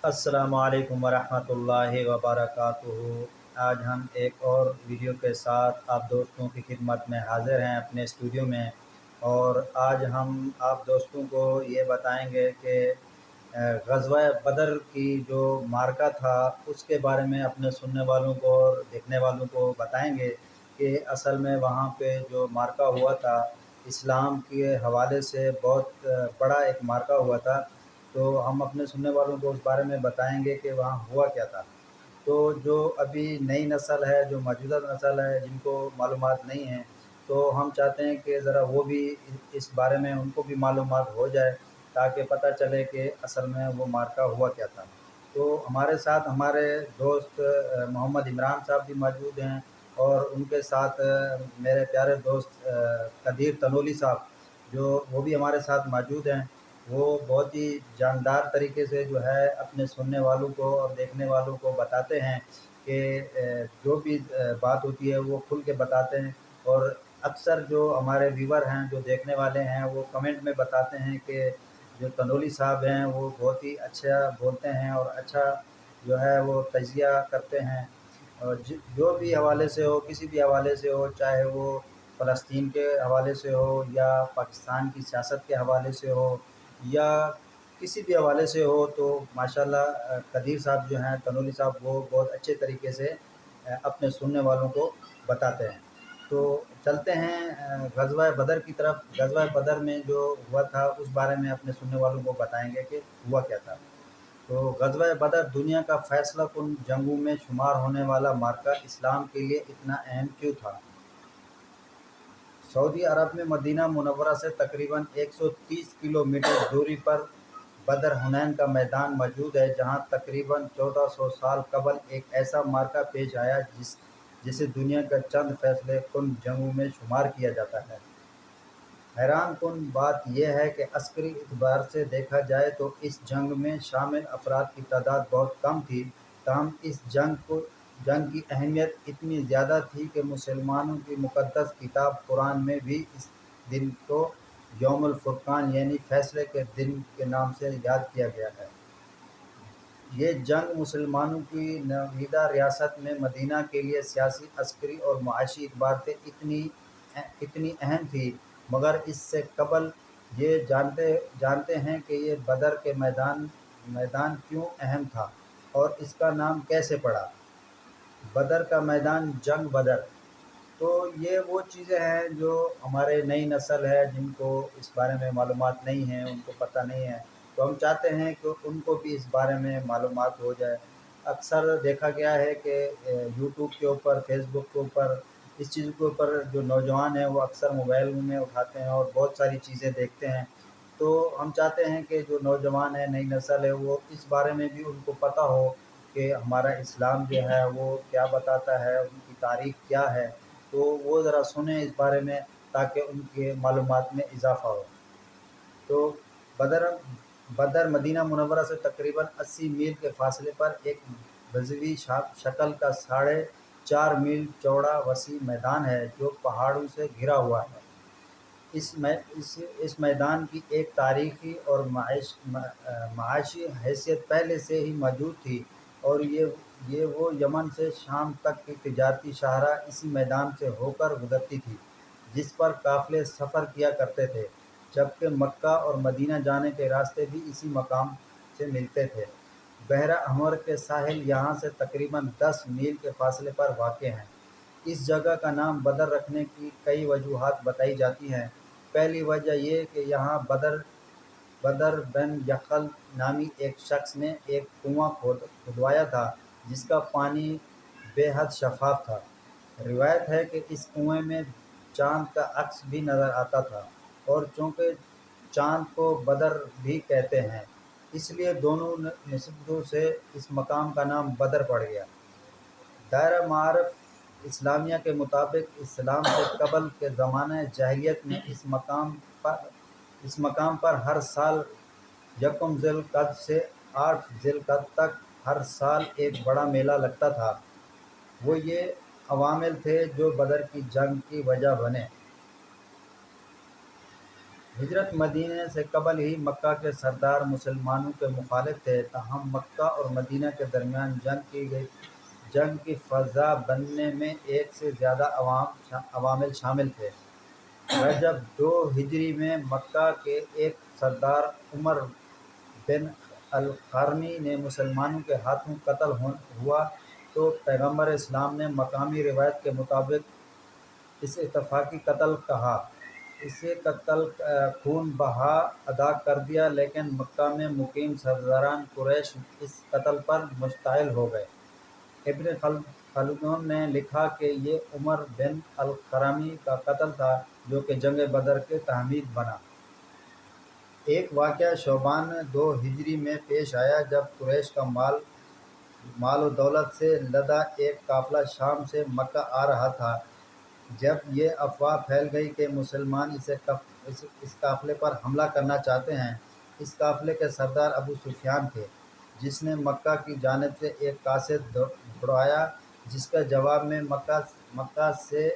السلام علیکم ورحمۃ اللہ وبرکاتہ۔ آج ہم ایک اور ویڈیو کے ساتھ آپ دوستوں کی خدمت میں حاضر ہیں اپنے اسٹوڈیو میں، اور آج ہم آپ دوستوں کو یہ بتائیں گے کہ غزوہ بدر کی جو معرکہ تھا اس کے بارے میں اپنے سننے والوں کو اور دیکھنے والوں کو بتائیں گے کہ اصل میں وہاں پہ جو معرکہ ہوا تھا اسلام کے حوالے سے بہت بڑا ایک معرکہ ہوا تھا۔ تو ہم اپنے سننے والوں کو اس بارے میں بتائیں گے کہ وہاں ہوا کیا تھا۔ تو جو ابھی نئی نسل ہے، جو موجودہ نسل ہے، جن کو معلومات نہیں ہیں، تو ہم چاہتے ہیں کہ ذرا وہ بھی اس بارے میں ان کو بھی معلومات ہو جائے، تاکہ پتہ چلے کہ اصل میں وہ معرکہ ہوا کیا تھا۔ تو ہمارے ساتھ ہمارے دوست محمد عمران صاحب بھی موجود ہیں، اور ان کے ساتھ میرے پیارے دوست قدیر تنولی صاحب جو وہ بھی ہمارے ساتھ موجود ہیں۔ وہ بہت ہی جاندار طریقے سے جو ہے اپنے سننے والوں کو اور دیکھنے والوں کو بتاتے ہیں کہ جو بھی بات ہوتی ہے وہ کھل کے بتاتے ہیں، اور اکثر جو ہمارے ویور ہیں، جو دیکھنے والے ہیں، وہ کمنٹ میں بتاتے ہیں کہ جو تنولی صاحب ہیں وہ بہت ہی اچھا بولتے ہیں اور اچھا جو ہے وہ تجزیہ کرتے ہیں، اور جو بھی حوالے سے ہو، کسی بھی حوالے سے ہو، چاہے وہ فلسطین کے حوالے سے ہو یا پاکستان کی سیاست کے حوالے سے ہو یا کسی بھی حوالے سے ہو، تو ماشاءاللہ قدیر صاحب جو ہیں، تنولی صاحب، وہ بہت اچھے طریقے سے اپنے سننے والوں کو بتاتے ہیں۔ تو چلتے ہیں غزوہ بدر کی طرف۔ غزوہ بدر میں جو ہوا تھا اس بارے میں اپنے سننے والوں کو بتائیں گے کہ ہوا کیا تھا۔ تو غزوہ بدر دنیا کا فیصلہ کن جنگوں میں شمار ہونے والا معرکہ اسلام کے لیے اتنا اہم کیوں تھا؟ سعودی عرب میں مدینہ منورہ سے تقریباً 130 کلومیٹر دوری پر بدر حنین کا میدان موجود ہے، جہاں تقریباً 1400 سال قبل ایک ایسا معرکہ پیش آیا جسے دنیا کا چند فیصلے کن جنگوں میں شمار کیا جاتا ہے۔ حیران کن بات یہ ہے کہ عسکری اعتبار سے دیکھا جائے تو اس جنگ میں شامل افراد کی تعداد بہت کم تھی، تاہم اس جنگ کی اہمیت اتنی زیادہ تھی کہ مسلمانوں کی مقدس کتاب قرآن میں بھی اس دن کو یوم الفرقان یعنی فیصلے کے دن کے نام سے یاد کیا گیا ہے۔ یہ جنگ مسلمانوں کی نویدہ ریاست میں مدینہ کے لیے سیاسی، عسکری اور معاشی اعتبار سے اتنی اہم تھی، مگر اس سے قبل یہ جانتے ہیں کہ یہ بدر کے میدان کیوں اہم تھا اور اس کا نام کیسے پڑا؟ بدر کا میدان، جنگ بدر۔ تو یہ وہ چیزیں ہیں جو ہمارے نئی نسل ہے، جن کو اس بارے میں معلومات نہیں ہیں، ان کو پتہ نہیں ہے، تو ہم چاہتے ہیں کہ ان کو بھی اس بارے میں معلومات ہو جائے۔ اکثر دیکھا گیا ہے کہ یوٹیوب کے اوپر، فیس بک کے اوپر، اس چیز کے اوپر جو نوجوان ہیں وہ اکثر موبائل میں اٹھاتے ہیں اور بہت ساری چیزیں دیکھتے ہیں۔ تو ہم چاہتے ہیں کہ جو نوجوان ہے، نئی نسل ہے، وہ اس بارے میں بھی ان کو پتہ ہو کہ ہمارا اسلام جو ہے وہ کیا بتاتا ہے، ان کی تاریخ کیا ہے، تو وہ ذرا سنیں اس بارے میں، تاکہ ان کے معلومات میں اضافہ ہو۔ تو بدر مدینہ منورہ سے تقریباً 80 میل کے فاصلے پر ایک بزوی شکل کا 4.5 میل چوڑا وسیع میدان ہے جو پہاڑوں سے گھرا ہوا ہے۔ اس میدان کی ایک تاریخی اور معاشی حیثیت پہلے سے ہی موجود تھی، اور یہ وہ یمن سے شام تک کی تجارتی شاہراہ اسی میدان سے ہو کر گزرتی تھی، جس پر قافلے سفر کیا کرتے تھے، جبکہ مکہ اور مدینہ جانے کے راستے بھی اسی مقام سے ملتے تھے۔ بحیرہ احمر کے ساحل یہاں سے تقریباً 10 میل کے فاصلے پر واقع ہیں۔ اس جگہ کا نام بدر رکھنے کی کئی وجوہات بتائی جاتی ہیں۔ پہلی وجہ یہ کہ یہاں بدر بن یخل نامی ایک شخص نے ایک کنواں کھدوایا تھا جس کا پانی بے حد شفاف تھا۔ روایت ہے کہ اس کنویں میں چاند کا عکس بھی نظر آتا تھا، اور چونکہ چاند کو بدر بھی کہتے ہیں، اس لیے دونوں نسبتوں سے اس مقام کا نام بدر پڑ گیا۔ دائرہ معارف اسلامیہ کے مطابق اسلام سے قبل کے زمانہ جاہلیت میں اس مقام پر ہر سال یکم ذی القعدہ سے 8 ذی القعدہ تک ہر سال ایک بڑا میلہ لگتا تھا۔ وہ یہ عوامل تھے جو بدر کی جنگ کی وجہ بنے۔ ہجرت مدینہ سے قبل ہی مکہ کے سردار مسلمانوں کے مخالف تھے، تاہم مکہ اور مدینہ کے درمیان جنگ کی فضا بننے میں ایک سے زیادہ عوامل شامل تھے۔ رجب 2 ہجری میں مکہ کے ایک سردار عمر بن الخارمی نے مسلمانوں کے ہاتھوں قتل ہوا تو پیغمبر اسلام نے مقامی روایت کے مطابق اسے اتفاقی قتل کہا۔ اسے قتل خون بہا ادا کر دیا، لیکن مکہ میں مقیم سرداران قریش اس قتل پر مشتعل ہو گئے۔ ابن خلدون نے لکھا کہ یہ عمر بن الخرامی کا قتل تھا، جو کہ جنگ بدر کے تحمیل بنا۔ ایک واقعہ شعبان 2 ہجری میں پیش آیا جب قریش کا مال و دولت سے لدا ایک قافلہ شام سے مکہ آ رہا تھا۔ جب یہ افواہ پھیل گئی کہ مسلمان اس قافلے پر حملہ کرنا چاہتے ہیں، اس قافلے کے سردار ابو سفیان تھے، جس نے مکہ کی جانب سے ایک قاصد دوڑایا، جس کے جواب میں مکہ سے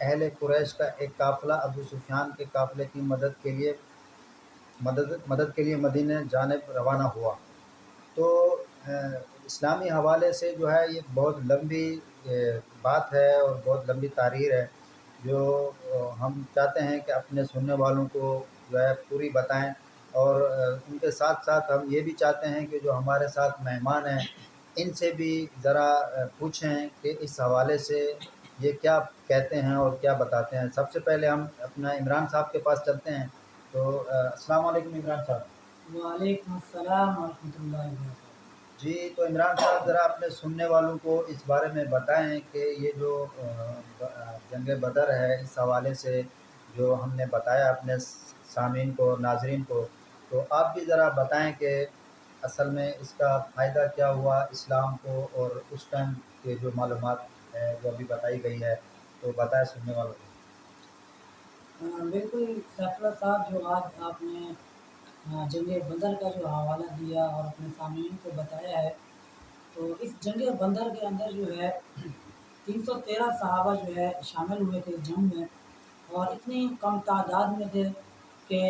اہل قریش کا ایک قافلہ ابو سفیان کے قافلے کی مدد کے لیے مدینہ جانب روانہ ہوا۔ تو اسلامی حوالے سے جو ہے یہ بہت لمبی بات ہے اور بہت لمبی تاریخ ہے، جو ہم چاہتے ہیں کہ اپنے سننے والوں کو جو ہے پوری بتائیں، اور ان کے ساتھ ساتھ ہم یہ بھی چاہتے ہیں کہ جو ہمارے ساتھ مہمان ہیں ان سے بھی ذرا پوچھیں کہ اس حوالے سے یہ کیا کہتے ہیں اور کیا بتاتے ہیں۔ سب سے پہلے ہم اپنا عمران صاحب کے پاس چلتے ہیں۔ تو السلام علیکم عمران صاحب۔ وعلیکم السلام ورحمۃ اللہ وبرکاتہ۔ جی، تو عمران صاحب ذرا اپنے سننے والوں کو اس بارے میں بتائیں کہ یہ جو جنگ بدر ہے، اس حوالے سے جو ہم نے بتایا اپنے سامعین کو، ناظرین کو، تو آپ بھی ذرا بتائیں کہ اصل میں اس کا فائدہ کیا ہوا اسلام کو، اور اس ٹائم کے جو معلومات ہے جو ابھی بتائی گئی ہے، تو بتائیں سننے والوں کو۔ بالکل سیفلا صاحب، جو آج آپ نے جنگ بدر کا جو حوالہ دیا اور اپنے سامعین کو بتایا ہے، تو اس جنگ بدر کے اندر جو ہے 313 صحابہ جو ہے شامل ہوئے تھے اس جنگ میں، اور اتنی کم تعداد میں تھے کہ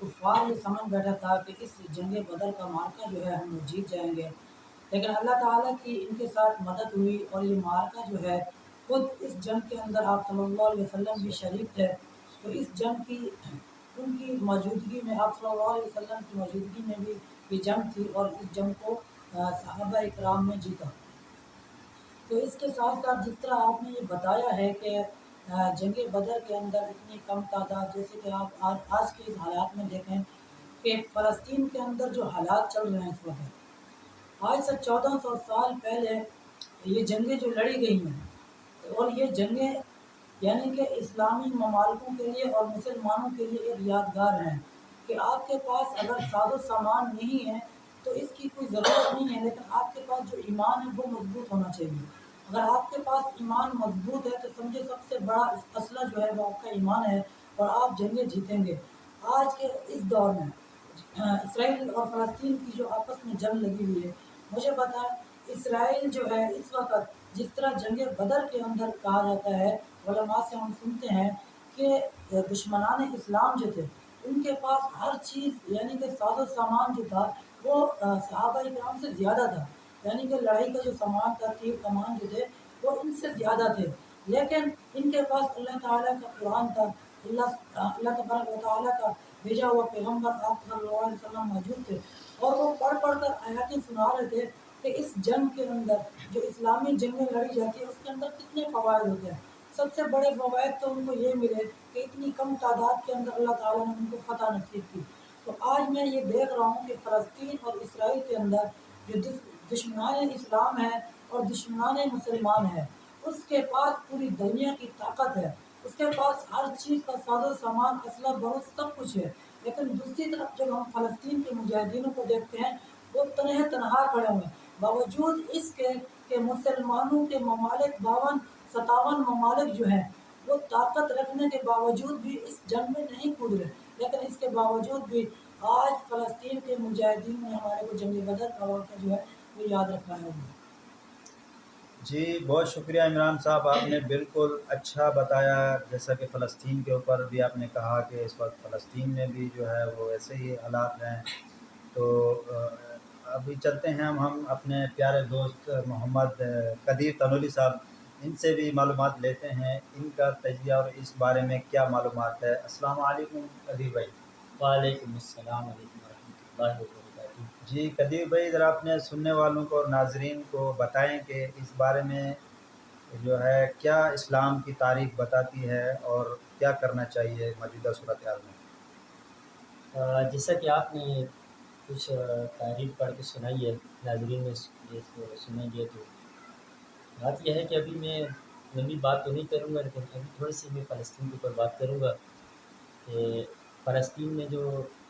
کفار یہ سمجھ بیٹھا تھا کہ اس جنگ بدر کا معرکہ جو ہے ہم لوگ جیت جائیں گے، لیکن اللہ تعالیٰ کی ان کے ساتھ مدد ہوئی، اور یہ معرکہ جو ہے خود اس جنگ کے اندر آپ صلی اللہ علیہ وسلم بھی شریک تھے، تو اس جنگ کی ان کی موجودگی میں، آپ صلی اللہ علیہ وسلم کی موجودگی میں بھی یہ جنگ تھی، اور اس جنگ کو صحابہ اکرام نے جیتا۔ تو اس کے ساتھ ساتھ جس طرح آپ نے یہ بتایا ہے کہ جنگ بدر کے اندر اتنی کم تعداد، جیسے کہ آپ آج کے اس حالات میں دیکھیں کہ فلسطین کے اندر جو حالات چل رہے ہیں اس وقت، آج سے 1400 سال پہلے یہ جنگیں جو لڑی گئی ہیں، اور یہ جنگیں یعنی کہ اسلامی ممالکوں کے لیے اور مسلمانوں کے لیے ایک یادگار ہیں کہ آپ کے پاس اگر ساز و سامان نہیں ہے تو اس کی کوئی ضرورت نہیں ہے، لیکن آپ کے پاس جو ایمان ہے وہ مضبوط ہونا چاہیے۔ اگر آپ کے پاس ایمان مضبوط ہے تو سمجھے سب سے بڑا اسلحہ جو ہے وہ آپ کا ایمان ہے، اور آپ جنگیں جیتیں گے۔ آج کے اس دور میں اسرائیل اور فلسطین کی جو آپس میں جنگ لگی ہوئی ہے، مجھے بتائیں اسرائیل جو ہے اس وقت جس طرح جنگ بدر کے اندر کہا جاتا ہے، علماء سے ہم سنتے ہیں کہ دشمنان اسلام جو تھے ان کے پاس ہر چیز یعنی کہ ساز و سامان جو تھا وہ صحابہ اکرام سے زیادہ تھا، یعنی کہ لڑائی کا جو سامان تھا، تیر کمان جو تھے وہ ان سے زیادہ تھے، لیکن ان کے پاس اللہ تعالیٰ کا قرآن تھا، اللہ تبارک و تعالیٰ کا بھیجا ہوا پیغمبر آپ صلی اللہ علیہ وسلم موجود تھے، اور وہ پڑھ پڑھ کر آیاتیں سنا رہے تھے کہ اس جنگ کے اندر جو اسلامی جنگیں لڑی جاتی ہیں اس کے اندر کتنے فوائد ہوتے ہیں۔ سب سے بڑے فوائد تو ان کو یہ ملے کہ اتنی کم تعداد کے اندر اللہ تعالیٰ نے ان کو فتح نصیب کی۔ تو آج میں یہ دیکھ رہا ہوں کہ فلسطین اور اسرائیل کے اندر جو دشمنان اسلام ہے اور دشمنان مسلمان ہے، اس کے پاس پوری دنیا کی طاقت ہے، اس کے پاس ہر چیز کا ساز و سامان، اسلحہ بہت سب کچھ ہے، لیکن دوسری طرف جب ہم فلسطین کے مجاہدینوں کو دیکھتے ہیں وہ تنہا کھڑے ہوئے ہیں، باوجود اس کے کہ مسلمانوں کے ممالک 52-57 ممالک جو ہیں وہ طاقت رکھنے کے باوجود بھی اس جنگ میں نہیں کود رہے، لیکن اس کے باوجود بھی آج فلسطین کے مجاہدین نے ہمارے کو جنگ بدر کا واقعہ جو ہے وہ یاد رکھا ہے۔ جی بہت شکریہ عمران صاحب، آپ نے بالکل اچھا بتایا، جیسا کہ فلسطین کے اوپر بھی آپ نے کہا کہ اس وقت فلسطین میں بھی جو ہے وہ ایسے ہی حالات ہیں۔ تو ابھی چلتے ہیں ہم اپنے پیارے دوست محمد قدیر تنولی صاحب، ان سے بھی معلومات لیتے ہیں، ان کا تجزیہ اور اس بارے میں کیا معلومات ہے۔ السلام علیکم قدیر بھائی۔ وعلیکم السلام علیکم ورحمۃ اللہ وبرکاتہ۔ جی قدیر بھائی، ذرا اپنے سننے والوں کو اور ناظرین کو بتائیں کہ اس بارے میں جو ہے کیا اسلام کی تاریخ بتاتی ہے اور کیا کرنا چاہیے موجودہ صورتحال میں۔ جیسا کہ آپ نے کچھ تحریر پڑھ کے سنائی ہے، ناظرین نے یہ سنیں گے، تو بات یہ ہے کہ ابھی میں لمبی بات تو نہیں کروں گا، لیکن ابھی تھوڑی سی میں فلسطین کے اوپر بات کروں گا کہ فلسطین میں جو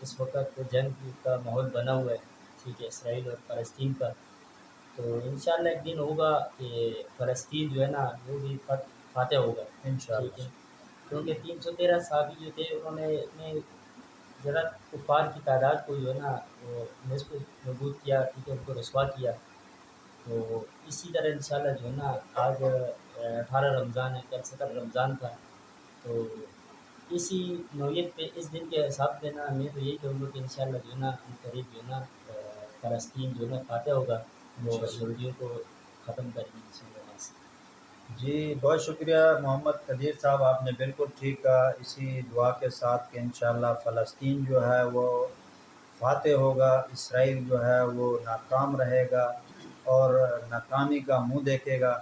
اس وقت جنگ کا ماحول بنا ہوا ہے، ٹھیک ہے، اسرائیل اور فلسطین کا، تو انشاءاللہ ایک دن ہوگا کہ فلسطین جو ہے نا وہ بھی فاتح ہوگا، ٹھیک ہے، انشاءاللہ۔ کیونکہ 313 صحابی جو تھے انہوں نے اپنے ذرا کفار کی تعداد کو جو ہے نا وہ نصف نبود کیا، ٹھیک ہے، ان کو رسوا کیا، تو اسی طرح انشاءاللہ جو ہے نا آج 18 رمضان ہے، کل 17 رمضان تھا، تو اسی نوعیت پہ اس دن کے حساب سے نا میں تو یہی کہوں گا کہ انشاءاللہ جو ہے نا ان قریب جو ہے نا فلسطین جو ہے نا فاتح ہوگا، وہ انشاءاللہ۔ یہودیوں کو ختم کریں گے انشاءاللہ وہاں سے۔ جی بہت شکریہ محمد قدیر صاحب، آپ نے بالکل ٹھیک کہا، اسی دعا کے ساتھ کہ انشاءاللہ فلسطین جو ہے وہ فاتح ہوگا، اسرائیل جو ہے وہ ناکام رہے گا اور ناکامی کا منہ دیکھے گا۔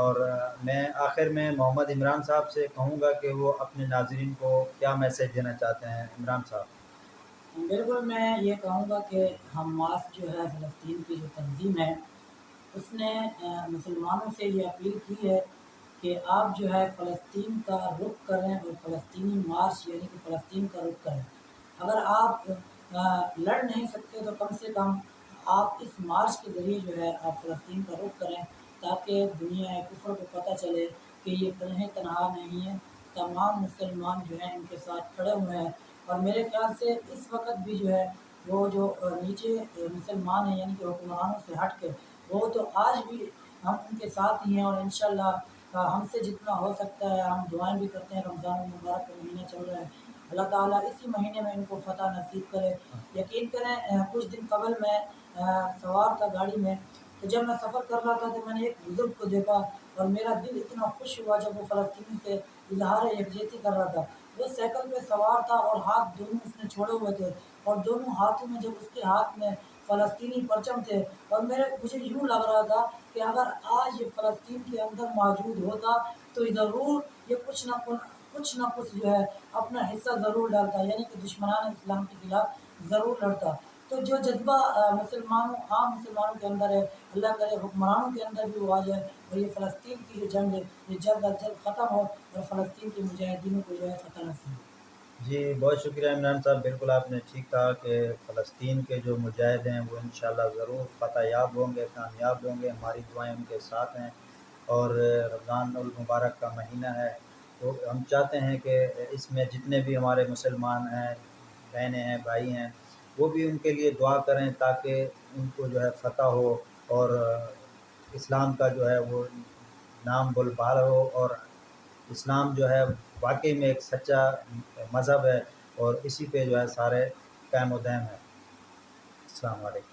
اور میں آخر میں محمد عمران صاحب سے کہوں گا کہ وہ اپنے ناظرین کو کیا میسیج دینا چاہتے ہیں۔ عمران صاحب۔ بالکل، میں یہ کہوں گا کہ حماس جو ہے فلسطین کی جو تنظیم ہے، اس نے مسلمانوں سے یہ اپیل کی ہے کہ آپ جو ہے فلسطین کا رخ کریں اور فلسطینی مارچ یعنی کہ فلسطین کا رخ کریں۔ اگر آپ لڑ نہیں سکتے تو کم سے کم آپ اس مارچ کے ذریعے جو ہے آپ فلسطین کا رخ کریں، تاکہ دنیا کفر کو پتہ چلے کہ یہ کہیں تنہا نہیں ہے، تمام مسلمان جو ہیں ان کے ساتھ کھڑے ہوئے ہیں۔ اور میرے خیال سے اس وقت بھی جو ہے وہ جو نیچے مسلمان ہیں یعنی کہ حکمرانوں سے ہٹ کے، وہ تو آج بھی ہم ان کے ساتھ ہی ہیں، اور انشاءاللہ ہم سے جتنا ہو سکتا ہے ہم دعائیں بھی کرتے ہیں۔ رمضان المبارک کا مہینہ چل رہا ہے، اللہ تعالیٰ اسی مہینے میں ان کو فتح نصیب کرے۔ یقین کریں کچھ دن قبل میں سوار تھا گاڑی میں، تو جب میں سفر کر رہا تھا تو میں نے ایک بزرگ کو دیکھا اور میرا دل اتنا خوش ہوا جب وہ فلسطینی سے اظہار یکجہتی کر رہا تھا۔ وہ سائیکل پہ سوار تھا اور ہاتھ دونوں اس نے چھوڑے ہوئے تھے، اور دونوں ہاتھوں میں جب اس کے ہاتھ میں فلسطینی پرچم تھے، اور مجھے یوں لگ رہا تھا کہ اگر آج یہ فلسطین کے اندر موجود ہوتا تو ضرور یہ کچھ نہ کچھ جو ہے اپنا حصہ ضرور ڈالتا، یعنی کہ دشمنان اسلام کے خلاف ضرور لڑتا۔ تو جو جذبہ عام مسلمانوں کے اندر ہے، اللہ کرے حکمرانوں کے اندر بھی وہ آ جائے، اور یہ فلسطین کی جو جنگ ہے یہ جلد از جلد ختم ہو اور فلسطین کے مجاہدینوں کو جو ہے فتح نصیب ہو۔ جی بہت شکریہ عمران صاحب، بالکل آپ نے ٹھیک کہا کہ فلسطین کے جو مجاہد ہیں وہ انشاءاللہ ضرور فتح یاب ہوں گے، کامیاب ہوں گے، ہماری دعائیں ان کے ساتھ ہیں۔ اور رمضان المبارک کا مہینہ ہے، تو ہم چاہتے ہیں کہ اس میں جتنے بھی ہمارے مسلمان ہیں، بہنیں ہیں، بھائی ہیں، وہ بھی ان کے لیے دعا کریں تاکہ ان کو جو ہے فتح ہو اور اسلام کا جو ہے وہ نام بلبال ہو، اور اسلام جو ہے واقعی میں ایک سچا مذہب ہے، اور اسی پہ جو ہے سارے قائم و دائم ہیں۔ السلام علیکم۔